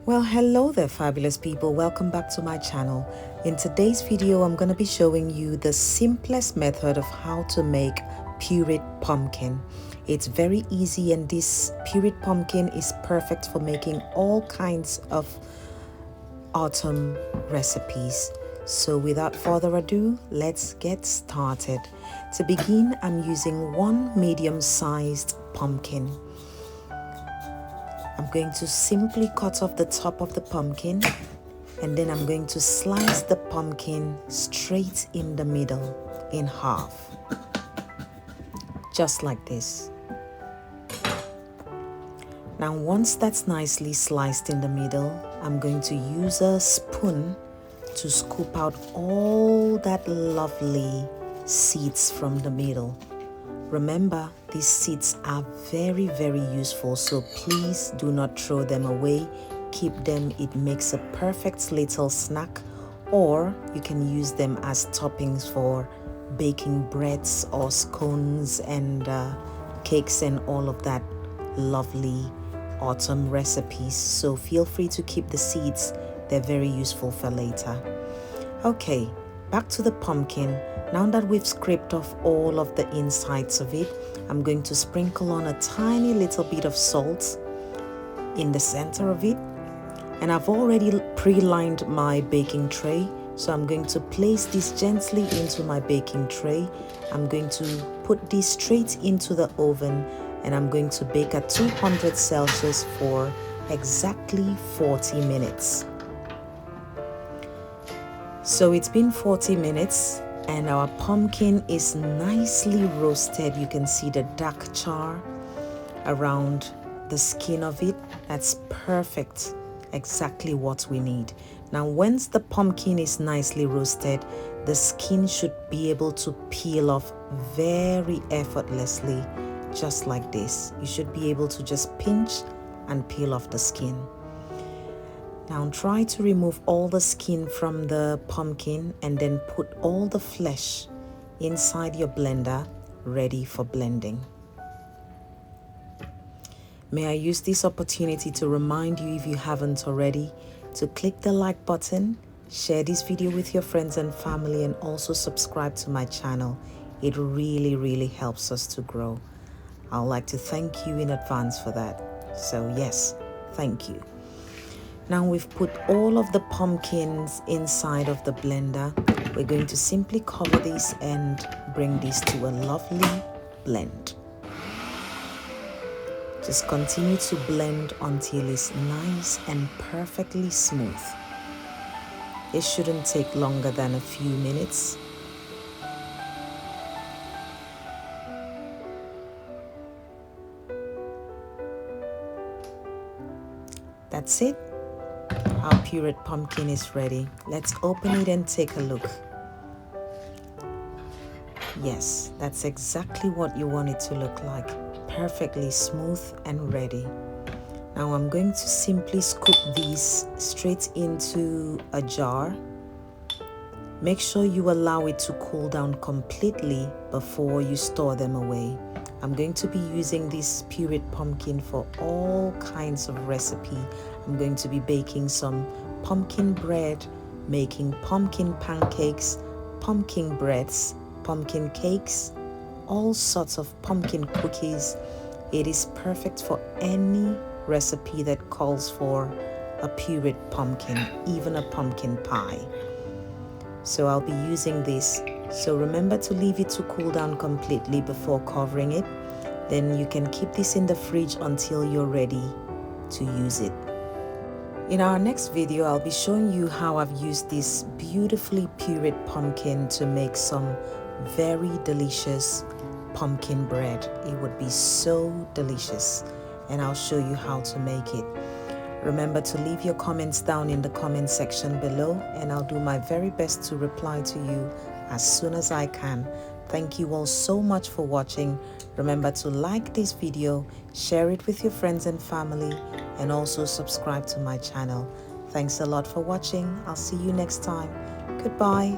Well, hello there, fabulous people. Welcome back to my channel. In today's video, I'm going to be showing you the simplest method of how to make pureed pumpkin. It's very easy, and this pureed pumpkin is perfect for making all kinds of autumn recipes. So without further ado, let's get started. To begin, I'm using one medium-sized pumpkin. I'm going to simply cut off the top of the pumpkin, and then I'm going to slice the pumpkin straight in the middle in half, just like this. Now once that's nicely sliced in the middle, I'm going to use a spoon to scoop out all that lovely seeds from the middle. Remember, these seeds are very, very useful, so please do not throw them away. Keep them. It makes a perfect little snack, or you can use them as toppings for baking breads or scones and cakes and all of that lovely autumn recipes. So feel free to keep the seeds. They're very useful for later. Okay, back to the pumpkin. Now that we've scraped off all of the insides of it, I'm going to sprinkle on a tiny little bit of salt in the center of it. And I've already pre-lined my baking tray, so I'm going to place this gently into my baking tray. I'm going to put this straight into the oven, and I'm going to bake at 200 Celsius for exactly 40 minutes. So it's been 40 minutes. And our pumpkin is nicely roasted. You can see the dark char around the skin of it. That's perfect, exactly what we need. Now, once the pumpkin is nicely roasted, the skin should be able to peel off very effortlessly, just like this. You should be able to just pinch and peel off the skin. Now try to remove all the skin from the pumpkin and then put all the flesh inside your blender, ready for blending. May I use this opportunity to remind you, if you haven't already, to click the like button, share this video with your friends and family, and also subscribe to my channel. It really, really helps us to grow. I'd like to thank you in advance for that. So yes, thank you. Now we've put all of the pumpkins inside of the blender. We're going to simply cover this and bring this to a lovely blend. Just continue to blend until it's nice and perfectly smooth. It shouldn't take longer than a few minutes. That's it. Our pureed pumpkin is ready. Let's open it and take a look. Yes, that's exactly what you want it to look like. Perfectly smooth and ready. Now I'm going to simply scoop these straight into a jar. Make sure you allow it to cool down completely before you store them away. I'm going to be using this pureed pumpkin for all kinds of recipe. I'm going to be baking some pumpkin bread, making pumpkin pancakes, pumpkin breads, pumpkin cakes, all sorts of pumpkin cookies. It is perfect for any recipe that calls for a pureed pumpkin, even a pumpkin pie. So I'll be using this. So remember to leave it to cool down completely before covering it. Then you can keep this in the fridge until you're ready to use it. In our next video, I'll be showing you how I've used this beautifully pureed pumpkin to make some very delicious pumpkin bread. It would be so delicious, and I'll show you how to make it. Remember to leave your comments down in the comment section below, and I'll do my very best to reply to you as soon as I can. Thank you all so much for watching. Remember to like this video, share it with your friends and family, and also subscribe to my channel. Thanks a lot for watching. I'll see you next time. Goodbye.